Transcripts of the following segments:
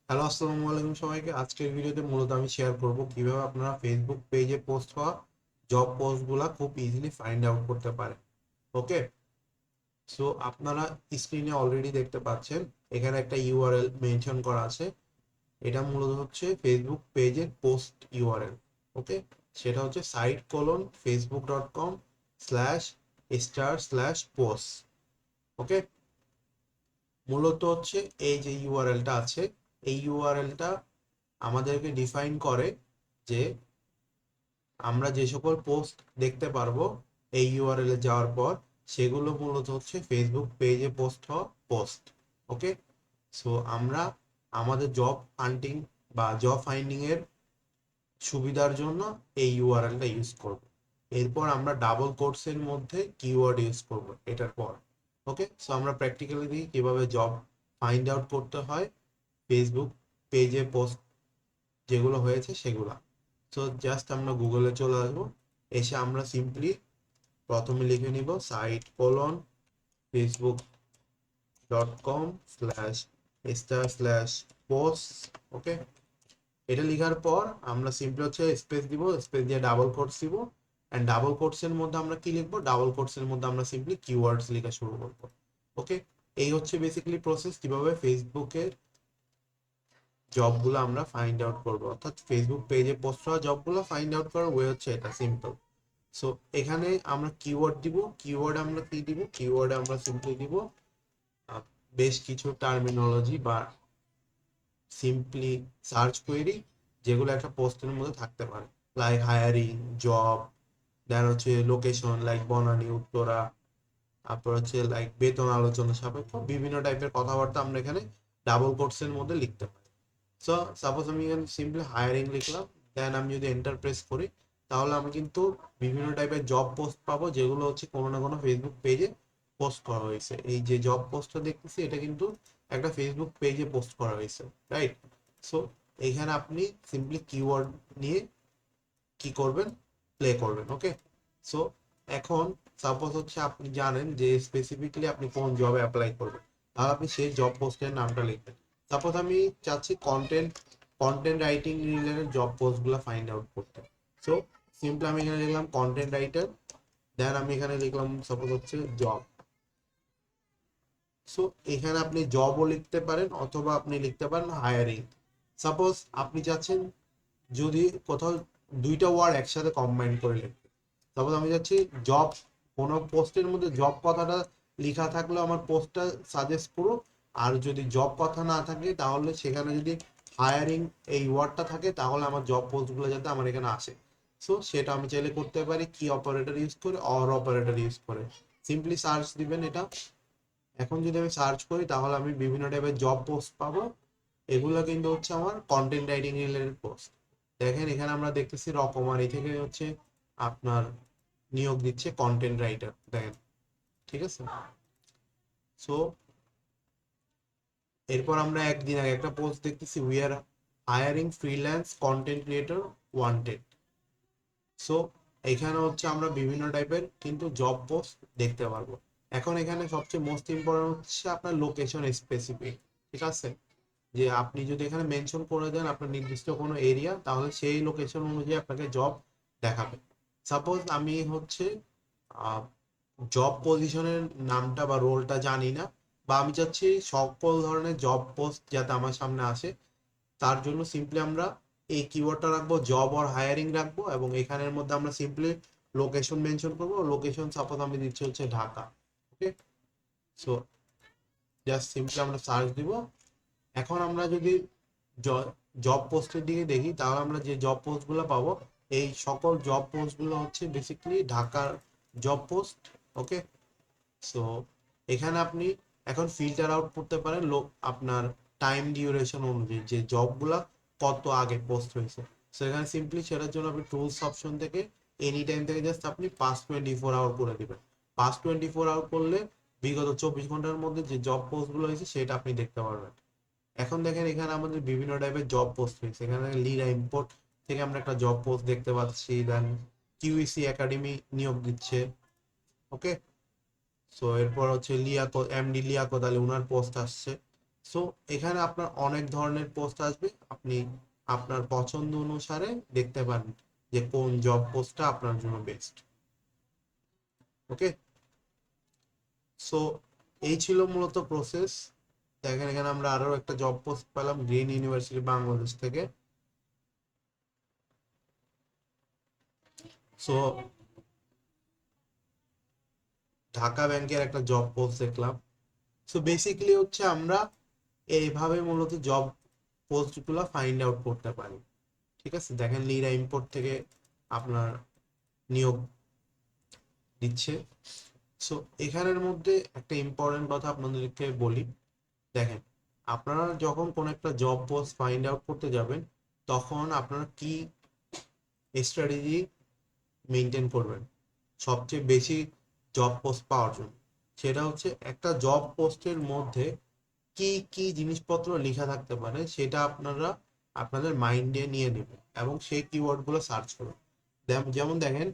Hello, আসসালামু আলাইকুম সবাইকে। আজকের ভিডিওতে মূলত আমি শেয়ার করব কিভাবে আপনারা ফেসবুক পেজে পোস্ট হওয়া জব পোস্টগুলা খুব ইজিলি ফাইন্ড আউট করতে পারেন। ওকে, সো আপনারা স্ক্রিনে অলরেডি দেখতে পাচ্ছেন এখানে একটা ইউআরএল মেনশন করা আছে। এটা মূলত হচ্ছে ফেসবুক পেজের পোস্ট ইউআরএল। ওকে, সেটা হচ্ছে site:facebook.com/star/post। ওকে, মূলত হচ্ছে এই যে ইউআরএলটা আছে, এই ইউআরএলটা আমাদেরকে ডিফাইন করে যে আমরা যে সকল পোস্ট দেখতে পারবো এই ইউআরএল এ যাওয়ার পর, সেগুলো মূলত হচ্ছে ফেসবুক পেজে পোস্ট হওয়া পোস্ট। ওকে, সো আমরা আমাদের জব হান্টিং বা জব ফাইন্ডিং এর সুবিধার জন্য এই ইউআরএলটা ইউজ করব। এরপর আমরা ডাবল কোটসের মধ্যে কিওয়ার্ড ইউজ করব এটার পর। ওকে, সো আমরা প্র্যাকটিক্যালি দেখি কিভাবে জব ফাইন্ড আউট করতে হয় ফেসবুক পেজে পোস্ট যেগুলো হয়েছে সেগুলা। সো জাস্ট আমরা গুগলে চলে আসবো, এসে আমরা সিম্পলি প্রথমে লিখে নিব site:facebook.com/star/posts। ওকে, এটা লেখার পর আমরা সিম্পলি হচ্ছে স্পেস দিব, স্পেস দিয়ে ডাবল কোটস দিব। অ্যান্ড ডাবল কোটস এর মধ্যে আমরা কি লিখবো, ডাবল কোটস এর মধ্যে আমরা সিম্পলি কিওয়ার্ডস লেখা শুরু করবো। ওকে, এই হচ্ছে বেসিক্যালি প্রসেস কিভাবে ফেসবুকের জবগুলো আমরা ফাইন্ড আউট করবো, অর্থাৎ ফেসবুক পেজে পোস্ট হওয়া জবগুলো ফাইন্ড আউট করার ওয়ে হচ্ছে এটা, সিম্পল। সো এখানে আমরা কিওয়ার্ড দিব, কিওয়ার্ড আমরা কি দিব, কিওয়ার্ডে আমরা সিম্পলি দিব আহ, বেশ কিছু টার্মিনোলজি বা সিম্পলি সার্চ কোয়েরি যেগুলো একটা পোস্টের মধ্যে থাকতে পারে, লাইক হায়ারিং, জব, দেন হচ্ছে লোকেশন লাইক বনানী, উত্তরা, তারপর হচ্ছে লাইক বেতন আলোচনা সাপেক্ষ বিভিন্ন টাইপের কথাবার্তা আমরা এখানে ডাবল কোটসের মধ্যে লিখতে পারি। সো সাপোজ আমি এখানে সিম্পলি হায়ারিং লিখলাম, দেন আমি যদি এন্টার প্রেস করি, তাহলে আমি কিন্তু বিভিন্ন টাইপের জব পোস্ট পাবো যেগুলো হচ্ছে কোনো না কোনো ফেসবুক পেজে পোস্ট করা হয়েছে। এই যে জব পোস্টটা দেখতেছি এটা কিন্তু একটা ফেসবুক পেজে পোস্ট করা হয়েছে, রাইট? সো এইখানে আপনি সিম্পলি কিওয়ার্ড নিয়ে কি করবেন, প্লে করবেন। ওকে, সো এখন সাপোজ হচ্ছে আপনি জানেন যে স্পেসিফিকলি আপনি কোন জবে অ্যাপ্লাই করবেন, তাহলে আপনি সেই জব পোস্টের নামটা লিখবেন। সাপোজ আমি চাচ্ছি content content writing related job পোস্টগুলো ফাইন্ড আউট করতে। সো সিম্পলি আমি এখানে লিখলাম কন্টেন্ট রাইটার, দেন আমি এখানে লিখলাম সাপোজ হচ্ছে জব। সো এখানে আপনি জবও লিখতে পারেন অথবা আপনি লিখতে পারেন হায়ারিং। সাপোজ আপনি চাচ্ছেন যদি কোথাও দুইটা ওয়ার্ড একসাথে কম্বাইন করে লিখতে, তারপর আমি যাচ্ছি জব, কোনো পোস্টের মধ্যে জব কথাটা লেখা থাকলে আমার পোস্টটা সাজেস্ট করো। আর যদি জব কথা না থাকে তাহলে সেখানে যদি হায়ারিং এই ওয়ার্ডটা থাকে তাহলে আমার জব পোস্টগুলো যাতে আমার এখানে আসে। সো সেটা আমি চাইলে করতে পারি কি অপারেটর ইউজ করে, অর অপারেটর ইউজ করে সিম্পলি সার্চ দিবেন এটা। এখন যদি আমি সার্চ করি তাহলে আমি বিভিন্ন টাইপের জব পোস্ট পাবো। এগুলো কিন্তু হচ্ছে আমার কন্টেন্ট রাইটিং রিলেটেড পোস্ট। দেখেন এখানে আমরা দেখতেছি রকমারি থেকে হচ্ছে আপনার নিয়োগ দিচ্ছে কন্টেন্ট রাইটার, দেখেন, ঠিক আছে। সো এরপর আমরা একদিন আগে একটা পোস্ট দেখতেছি, we are hiring freelance content creator wanted. So এখানে হচ্ছে আমরা বিভিন্ন টাইপের কিন্তু জব পোস্ট দেখতে পারবো। এখন এখানে সবচেয়ে মোস্ট ইম্পর্টেন্ট হচ্ছে আপনার লোকেশন স্পেসিফিক, ঠিক আছে। যে আপনি যদি এখানে মেনশন করে দেন আপনার নির্দিষ্ট কোনো এরিয়া, তাহলে সেই লোকেশন অনুযায়ী আপনাকে জব দেখাবে। সাপোজ আমি হচ্ছে জব পজিশনের নামটা বা রোলটা জানি না, বা আমি চাচ্ছি সকল ধরনের জব পোস্ট যাতে আমার সামনে আসে, তার জন্য সিম্পলি আমরা এই কিওয়ার্ডটা রাখবো, জব আর হায়ারিং রাখবো, এবং এখানের মধ্যে আমরা সিম্পলি লোকেশন মেনশন করবো। লোকেশন সাপোজ আমি দিচ্ছি হচ্ছে ঢাকা। ওকে, সো জাস্ট সিম্পলি আমরা সার্চ দিব। এখন আমরা যদি জব পোস্টের দিকে দেখি তাহলে আমরা যে জব পোস্টগুলো পাবো, এই সকল জব পোস্টগুলো হচ্ছে বেসিক্যালি ঢাকার জব পোস্ট। ওকে, সো এখানে আপনি এখন ফিল্টার আউট করতে পারেন লোক আপনার টাইম ডিউরেশন অনুযায়ী যে জবগুলা কত আগে পোস্ট হয়েছে। সো এখানে সিম্পলি সেটার জন্য আপনি টুলস অপশন থেকে এনি টাইম থেকে জাস্ট আপনি পাস 24 আওয়ার করে দিবেন। পাস 24 আওয়ার করলে বিগত 24 ঘন্টার মধ্যে যে জব পোস্টগুলো হয়েছে সেটা আপনি দেখতে পারবেন। এখন দেখেন এখানে আমাদের বিভিন্ন টাইপের জব পোস্ট হয়েছে। এখানে লিডা ইম্পোর্ট থেকে আমরা একটা জব পোস্ট দেখতে পাচ্ছি, দেন কিউইসি একাডেমি নিয়োগ দিচ্ছে। ওকে, সো এরপর হচ্ছে লিয়াকত, এমডি লিয়াকত আলী, উনার পোস্ট আসছে। সো এখানে আপনার অনেক ধরনের পোস্ট আসবে, আপনি আপনার পছন্দ অনুসারে দেখতে পারেন যে কোন জব পোস্টটা আপনার জন্য বেস্ট। ওকে, সো এই ছিল মূলত প্রসেস। দেখেন এখানে আমরা আরো একটা জব পোস্ট পেলাম গ্রিন ইউনিভার্সিটি বাংলাদেশ থেকে। সো ঢাকা ব্যাংকের একটা জব পোস্ট দেখলাম। সো বেসিক্যালি হচ্ছে আমরা এইভাবে মূলত জব পোস্টগুলো ফাইন্ড আউট করতে পারি। ঠিক আছে, দেখেন লিরা ইম্পোর্ট থেকে আপনার নিয়োগ দিচ্ছে। সো এখানের মধ্যে একটা ইম্পর্টেন্ট কথা আপনাদেরকে বলি, দেখেন আপনারা যখন কোন একটা জব পোস্ট ফাইন্ড আউট করতে যাবেন তখন আপনারা কি স্ট্র্যাটেজি মেনটেন করবেন সবচেয়ে বেশি জব পোস্ট পাওয়ার জন্য, সেটা হচ্ছে একটা জব পোস্টের মধ্যে কি কি জিনিসপত্র লেখা থাকতে পারে সেটা আপনারা আপনাদের মাইন্ডে নিয়ে নেবেন এবং সেই কিওয়ার্ডগুলো সার্চ করুন। যেমন দেখেন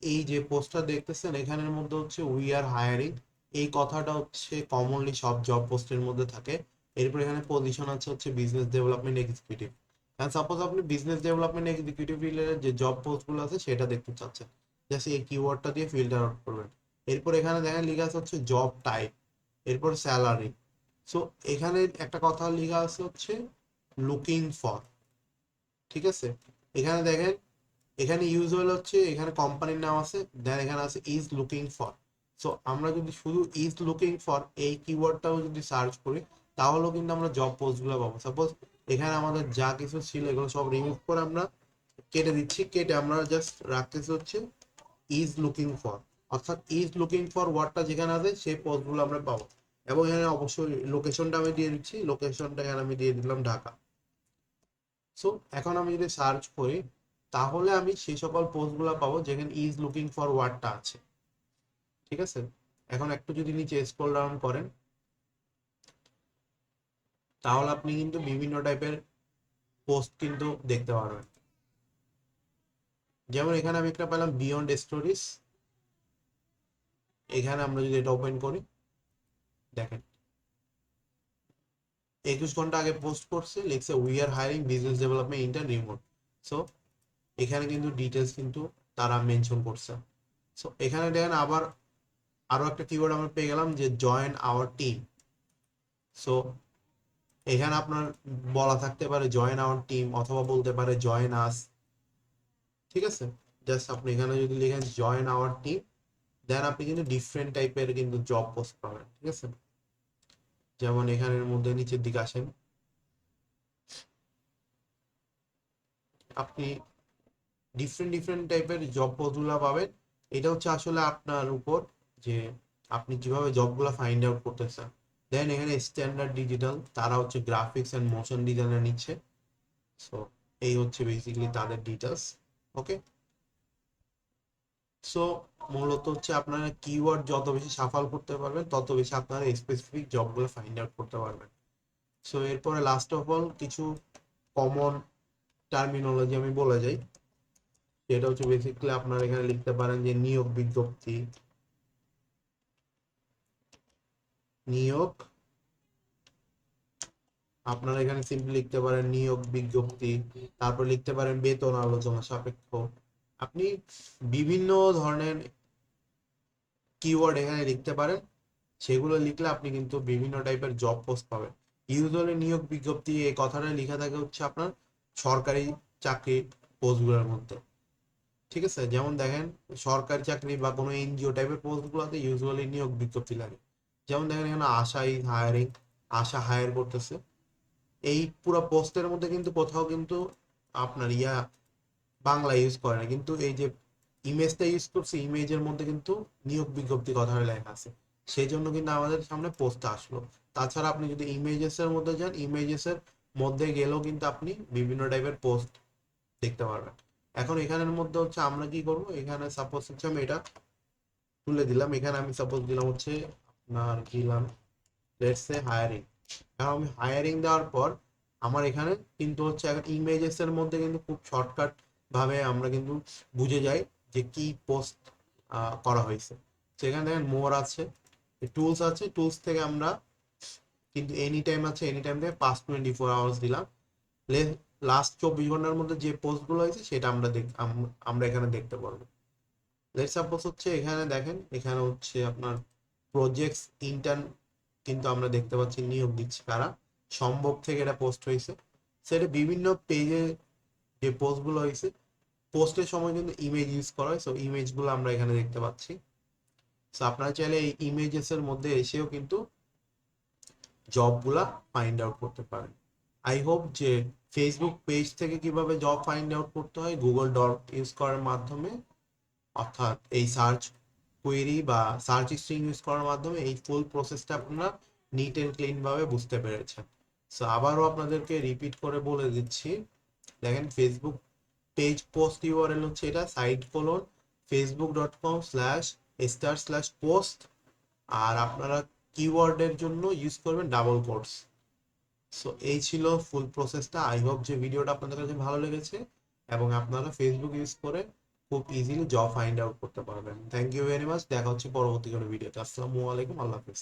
এই যে পোস্টটা দেখতেছেন এখানের মধ্যে হচ্ছে উই আর হায়ারিং, এই কথাটা হচ্ছে কমনলি সব জব পোস্টের মধ্যে থাকে। এরপর এখানে পজিশন আছে হচ্ছে বিজনেস ডেভেলপমেন্ট এক্সিকিউটিভ। কারণ সাপোজ আপনি বিজনেস ডেভেলপমেন্ট এক্সিকিউটিভ রিলেটেড যে জব পোস্টগুলো আছে সেটা দেখতে চাচ্ছেন, জাস্ট এই কিওয়ার্ডটা দিয়ে ফিল্টার আউট করবেন। এরপর এখানে দেখেন লেখা আছে হচ্ছে জব টাইপ, এরপর স্যালারি। সো এখানে একটা কথা লেখা আছে হচ্ছে লুকিং ফর। ঠিক আছে, এখানে দেখেন এখানে ইউজুয়াল হচ্ছে এখানে কোম্পানির নাম আছে, দেন এখানে আছে ইজ লুকিং ফর। সো আমরা যদি শুধু ইজ লুকিং ফর এই কিওয়ার্ডটাও যদি সার্চ করি তাহলেও কিন্তু আমরা জব পোস্টগুলো পাবো। সাপোজ এখানে আমাদের যা কিছু ছিল এগুলো সব রিমুভ করে আমরা কেটে দিচ্ছি, কেটে আমরা জাস্ট রাখতেছি হচ্ছে ইজ লুকিং ফর, অর্থাৎ ইজ লুকিং ফর ওয়ার্ডটা যেখানে আছে সেই পোস্টগুলো আমরা পাবো। এবং এখানে অবশ্যই লোকেশনটা আমি দিয়ে দিচ্ছি, লোকেশনটা এখানে আমি দিয়ে দিলাম ঢাকা। সো এখন আমি যদি সার্চ করি তাহলে আমি সেই সকল পোস্টগুলো পাবো যেখানে ইজ লুকিং ফর ওয়ার্ডটা আছে। ঠিক আছে, এখন একটু যদি নিচে স্ক্রল ডাউন করেন তাহলে আপনি কিন্তু বিভিন্ন টাইপের পোস্ট কিন্তু দেখতে পারবেন। যেমন এখানে আমি একটা পেলাম বিয়ন্ড স্টোরিজ, এখানে আমরা যদি এটা ওপেন করি দেখেন 21 ঘন্টা আগে পোস্ট করছে, লিখছে we are hiring business development intern remote. So এখানে কিন্তু ডিটেলস কিন্তু তারা মেনশন করছে। সো এখানে দেখেন আবার আরো একটা কিওয়ার্ড আমরা পেয়ে গেলাম যে জয়েন আওয়ার টিম। সো এখানে আপনার বলা থাকতে পারে জয়েন আওয়ার টিম অথবা বলতে পারে জয়েন আস। ঠিক আছে, জাস্ট আপনি এখানে যদি লিখেন জয়েন আওয়ার টিম দেন আপনি কিন্তু ডিফারেন্ট টাইপের কিন্তু জব পোস্ট পাবেন। ঠিক আছে, যেমন এখানের মধ্যে নিচের দিকে আসেন আপনি ডিফারেন্ট ডিফারেন্ট টাইপের জব পোস্টগুলো পাবেন। এটা হচ্ছে আসলে আপনার উপর যে আপনি কিভাবে জবগুলো ফাইন্ড আউট করতেছেন। দেন এখানে স্ট্যান্ডার্ড ডিজিটাল তারা হচ্ছে গ্রাফিক্স এন্ড মোশন ডিজাইনার নিচ্ছে। সো এই হচ্ছে বেসিক্যালি তাদের ডিটেলস। ওকে, সো মূলত হচ্ছে আপনারা কিওয়ার্ড যত বেশি সাফাল করতে পারবেন তত বেশি আপনারা স্পেসিফিক জবগুলো ফাইন্ড আউট করতে পারবেন। সো এরপরে লাস্ট অফ অল কিছু কমন টার্মিনোলজি আমি বলে যাই, যেটা হচ্ছে বেসিক্যালি আপনারা এখানে লিখতে পারেন যে নিয়োগ বিজ্ঞপ্তি, নিয়োগ, আপনারা এখানে সিম্পলি লিখতে পারেন নিয়োগ বিজ্ঞপ্তি, তারপর লিখতে পারেন বেতন আলোচনা সাপেক্ষ। আপনি বিভিন্ন ধরনের কিওয়ার্ড এখানে লিখতে পারেন, সেগুলো লিখলে আপনি কিন্তু বিভিন্ন টাইপের জব পোস্ট পাবেন। ইউজুয়ালি নিয়োগ বিজ্ঞপ্তি এই কথাটা লেখা থাকে হচ্ছে আপনার সরকারি চাকরি পোস্টগুলোর মধ্যে। ঠিক আছে, যেমন দেখেন সরকারি চাকরি বা কোনো এনজিও টাইপের পোস্টগুলোতে ইউজুয়ালি নিয়োগ বিজ্ঞপ্তি লাগে। যেমন দেখেন এখানে আশা ইজ হায়ারিং, আশা হায়ার করতেছে। এই পুরো পোস্টের মধ্যে কিন্তু কোথাও কিন্তু আপনার বাংলা ইউজ করে না, কিন্তু এই যে ইমেজটা ইউজ করছে ইমেজের মধ্যে কিন্তু নিয়োগ বিজ্ঞপ্তি কথাটা লেখা আছে, সেই জন্য কিন্তু আমাদের সামনে পোস্টটা আসলো। তাছাড়া আপনি যদি ইমেজেস এর মধ্যে যান ইমেজেস এর মধ্যে গেলেও কিন্তু আপনি বিভিন্ন টাইপের পোস্ট দেখতে পারবেন। এখন এখানের মধ্যে হচ্ছে আমরা কি করব, এখানে সাপোজ হচ্ছে আমি এটা তুলে দিলাম, এখানে আমি সাপোজ দিলাম হচ্ছে আপনার দিলাম লেটস সে হায়ারিং। এখন আমি হায়ারিং দেওয়ার পর আমার এখানে কিন্তু হচ্ছে এখন ইমেজেস এর মধ্যে কিন্তু খুব শর্টকাট ভাবে আমরা কিন্তু বুঝে যাই যে কি পোস্ট করা হয়েছে। সেখানে দেখেন মোর আছে, টুলস আছে, টুলস থেকে আমরা কিন্তু এনি টাইম আছে, এনি টাইম থেকে পাস্ট 24 আওয়ার্স দিলাম। লাস্ট 24 ঘন্টার মধ্যে যে পোস্টগুলো হয়েছে সেটা আমরা এখানে দেখতে পারবো। লেটস সাপোজ হচ্ছে এখানে দেখেন, এখানে হচ্ছে আপনার প্রজেক্টস ইন্টার্ন, কিন্তু আমরা দেখতে পাচ্ছি নিয়োগ দিচ্ছে কারা, সম্ভব থেকে এটা পোস্ট হয়েছে। সেটা বিভিন্ন পেজে যে পোস্টগুলো হয়েছে, পোস্টের সময় কিন্তু ইমেজ ইউজ করা হয়, সো ইমেজগুলো আমরা এখানে দেখতে পাচ্ছি। সো আপনারা চাইলে এই ইমেজেস এর মধ্যে এসেও কিন্তু জবগুলা ফাইন্ড আউট করতে পারেন। আই হোপ যে ফেসবুক পেজ থেকে কিভাবে জব ফাইন্ড আউট করতে হয় গুগল ডট ইউজ করার মাধ্যমে, অর্থাৎ এই সার্চ কোয়েরি বা সার্চ স্ট্রিং ইউজ করার মাধ্যমে এই ফুল প্রসেসটা আপনারা নিট এন্ড ক্লিন ভাবে বুঝতে পেরেছেন। সো আবারও আপনাদেরকে রিপিট করে বলে দিচ্ছি, দেখেন ফেসবুক পেজ পোস্ট ইউআরএল হচ্ছে এটা site.com/star/post, আর আপনারা কিওয়ার্ডের জন্য ইউজ করবেন ডাবল কোটস। সো এই ছিল ফুল প্রসেসটা। আই হোপ যে ভিডিওটা আপনাদের কাছে ভালো লেগেছে এবং আপনারা ফেসবুক ইউজ করে খুব ইজিলি জব ফাইন্ড আউট করতে পারবেন। থ্যাংক ইউ ভেরি মাচ, দেখা হচ্ছে পরবর্তী কোনো ভিডিওতে। আসসালামু আলাইকুম, আল্লাহ হাফেজ।